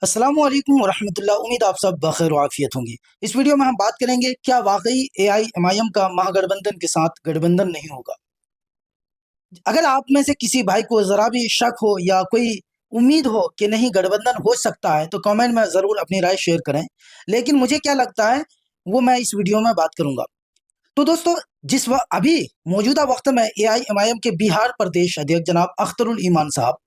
अस्सलामु अलैकुम वरहमतुल्लाह। उम्मीद आप सब बखैर व आफियत होंगे। इस वीडियो में हम बात करेंगे क्या वाकई एआईएमआईएम का महागठबंधन के साथ गठबंधन नहीं होगा। अगर आप में से किसी भाई को ज़रा भी शक हो या कोई उम्मीद हो कि नहीं गठबंधन हो सकता है तो कमेंट में ज़रूर अपनी राय शेयर करें। लेकिन मुझे क्या लगता है वो मैं इस वीडियो में बात करूंगा। तो दोस्तों, अभी मौजूदा वक्त में एआईएमआईएम के बिहार प्रदेश अध्यक्ष जनाब अख्तरुल ईमान साहब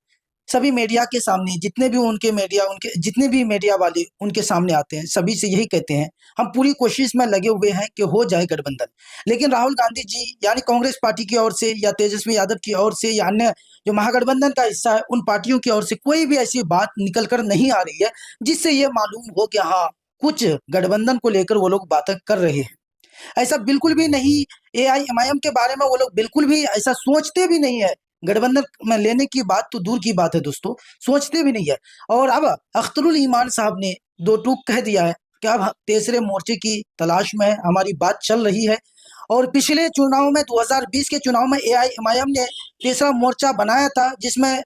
सभी मीडिया के सामने, उनके जितने भी मीडिया वाले उनके सामने आते हैं, सभी से यही कहते हैं हम पूरी कोशिश में लगे हुए हैं कि हो जाए गठबंधन। लेकिन राहुल गांधी जी यानी कांग्रेस पार्टी की ओर से या तेजस्वी यादव की ओर से या अन्य जो महागठबंधन का हिस्सा है उन पार्टियों की ओर से कोई भी ऐसी बात निकल कर नहीं आ रही है जिससे ये मालूम हो कि हाँ, कुछ गठबंधन को लेकर वो लोग बातें कर रहे हैं। ऐसा बिल्कुल भी नहीं। एआईएमआईएम के बारे में वो लोग बिल्कुल भी ऐसा सोचते भी नहीं है। गठबंधन में लेने की बात तो दूर की बात है दोस्तों, सोचते भी नहीं है। और अब अख्तरुल ईमान साहब ने दो टूक कह दिया है कि अब तीसरे मोर्चे की तलाश में हमारी बात चल रही है। और पिछले चुनाव में 2020 के चुनाव में एआईएमआईएम ने तीसरा मोर्चा बनाया था जिसमें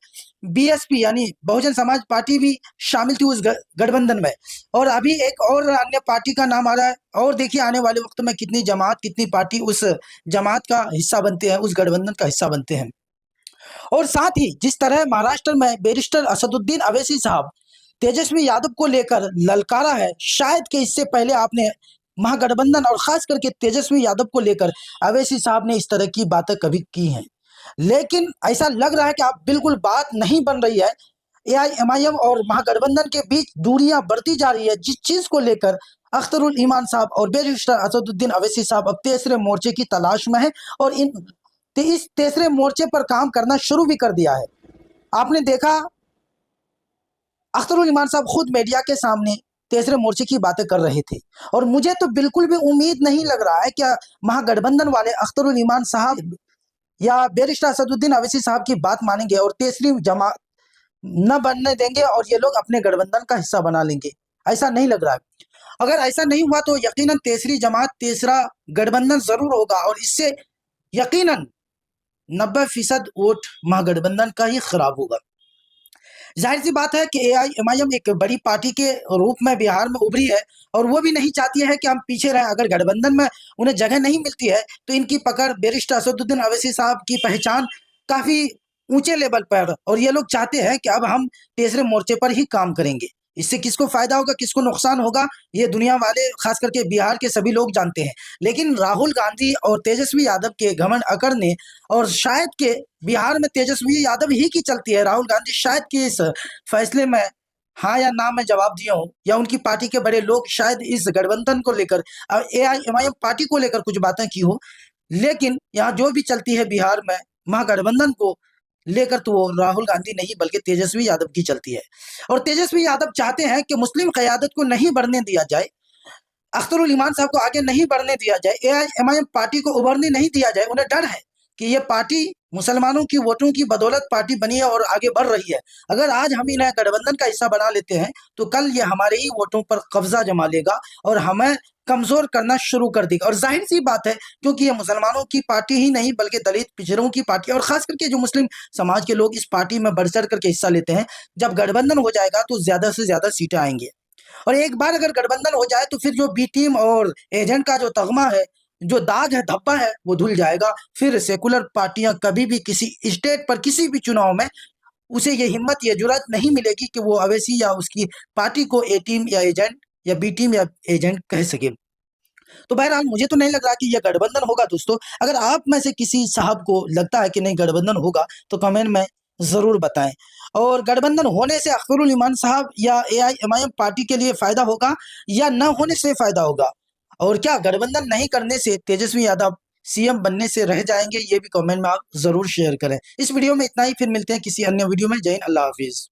बीएसपी यानी बहुजन समाज पार्टी भी शामिल थी उस गठबंधन में। और अभी एक और अन्य पार्टी का नाम आ रहा है। और देखिए आने वाले वक्त में कितनी जमात, कितनी पार्टी उस जमात का हिस्सा बनते हैं, उस गठबंधन का हिस्सा बनते हैं। और साथ ही जिस तरह महाराष्ट्र में बैरिस्टर असदुद्दीन अवैसी साहब तेजस्वी यादव को लेकर ललकारा है, शायद कि इससे पहले आपने महागठबंधन और खास करके तेजस्वी यादव को लेकर अवैसी साहब ने इस तरह की बातें कभी की हैं। लेकिन ऐसा लग रहा है कि आप बिल्कुल बात नहीं बन रही है। एआईएमआईएम और महागठबंधन के बीच दूरियां बढ़ती जा रही है, जिस चीज को लेकर अख्तरुल ईमान साहब और बैरिस्टर असदुद्दीन अवैसी साहब अब तीसरे मोर्चे की तलाश में है और इस तीसरे मोर्चे पर काम करना शुरू भी कर दिया है। आपने देखा अख्तरुल ईमान साहब खुद मीडिया के सामने तीसरे मोर्चे की बातें कर रहे थे। और मुझे तो बिल्कुल भी उम्मीद नहीं लग रहा है कि महागठबंधन वाले अख्तरुल ईमान साहब या बैरिस्टर असदुद्दीन अवैसी साहब की बात मानेंगे और तीसरी जमात न बनने देंगे और ये लोग अपने गठबंधन का हिस्सा बना लेंगे। ऐसा नहीं लग रहा है। अगर ऐसा नहीं हुआ तो यकीनन तीसरी जमात, तीसरा गठबंधन जरूर होगा और इससे यकीनन 90% वोट महागठबंधन का ही खराब होगा। जाहिर सी बात है कि एआईएमआईएम एक बड़ी पार्टी के रूप में बिहार में उभरी है और वो भी नहीं चाहती है कि हम पीछे रहें। अगर गठबंधन में उन्हें जगह नहीं मिलती है तो इनकी पकड़ बैरिस्टर असदुद्दीन अवैसी साहब की पहचान काफी ऊंचे लेवल पर, और ये लोग चाहते हैं कि अब हम तीसरे मोर्चे पर ही काम करेंगे। इससे किसको फायदा होगा, किसको नुकसान होगा, ये दुनिया वाले खास करके बिहार के सभी लोग जानते हैं। लेकिन राहुल गांधी और तेजस्वी यादव के घमंड अकड़ ने, और शायद के बिहार में तेजस्वी यादव ही की चलती है, राहुल गांधी शायद के इस फैसले में हाँ या ना में जवाब दिया हो, या उनकी पार्टी के बड़े लोग शायद इस गठबंधन को लेकर एआईएमआईएम पार्टी को लेकर कुछ बातें की हो। लेकिन यहाँ जो भी चलती है बिहार में महागठबंधन को लेकर, तो वो राहुल गांधी नहीं बल्कि तेजस्वी यादव की चलती है। और तेजस्वी यादव चाहते हैं कि मुस्लिम क़यादत को नहीं बढ़ने दिया जाए, अख्तरुल ईमान साहब को आगे नहीं बढ़ने दिया जाए, एआईएमआईएम पार्टी को उभरने नहीं दिया जाए। उन्हें डर है कि ये पार्टी मुसलमानों की वोटों की बदौलत पार्टी बनी है और आगे बढ़ रही है। अगर आज हम इन्हें गठबंधन का हिस्सा बना लेते हैं तो कल ये हमारे ही वोटों पर कब्जा जमा लेगा और हमें कमजोर करना शुरू कर देगा। और जाहिर सी बात है, क्योंकि ये मुसलमानों की पार्टी ही नहीं बल्कि दलित पिछड़ों की पार्टी, और खास करके जो मुस्लिम समाज के लोग इस पार्टी में बढ़ चढ़ करके हिस्सा लेते हैं, जब गठबंधन हो जाएगा तो ज्यादा से ज्यादा सीटें आएंगी। और एक बार अगर गठबंधन हो जाए तो फिर जो बी टीम और एजेंट का जो तगमा है, जो दाग है, धब्बा है, वो धुल जाएगा। फिर सेकुलर पार्टियां कभी भी किसी स्टेट पर किसी भी चुनाव में उसे ये हिम्मत, ये जुर्रत नहीं मिलेगी कि वो अवैसी या उसकी पार्टी को ए टीम या एजेंट या बी टीम या एजेंट कह सके। तो बहरहाल मुझे तो नहीं लग रहा कि यह गठबंधन होगा दोस्तों। अगर आप में से किसी साहब को लगता है कि नहीं गठबंधन होगा तो कमेंट में जरूर बताएं। और गठबंधन होने से अख्तरुल ईमान साहब या एआईएमआईएम पार्टी के लिए फायदा होगा या न होने से फायदा होगा, और क्या गठबंधन नहीं करने से तेजस्वी यादव सीएम बनने से रह जाएंगे, ये भी कमेंट में आप जरूर शेयर करें। इस वीडियो में इतना ही, फिर मिलते हैं किसी अन्य वीडियो में। जय हिंद, अल्लाह हाफिज।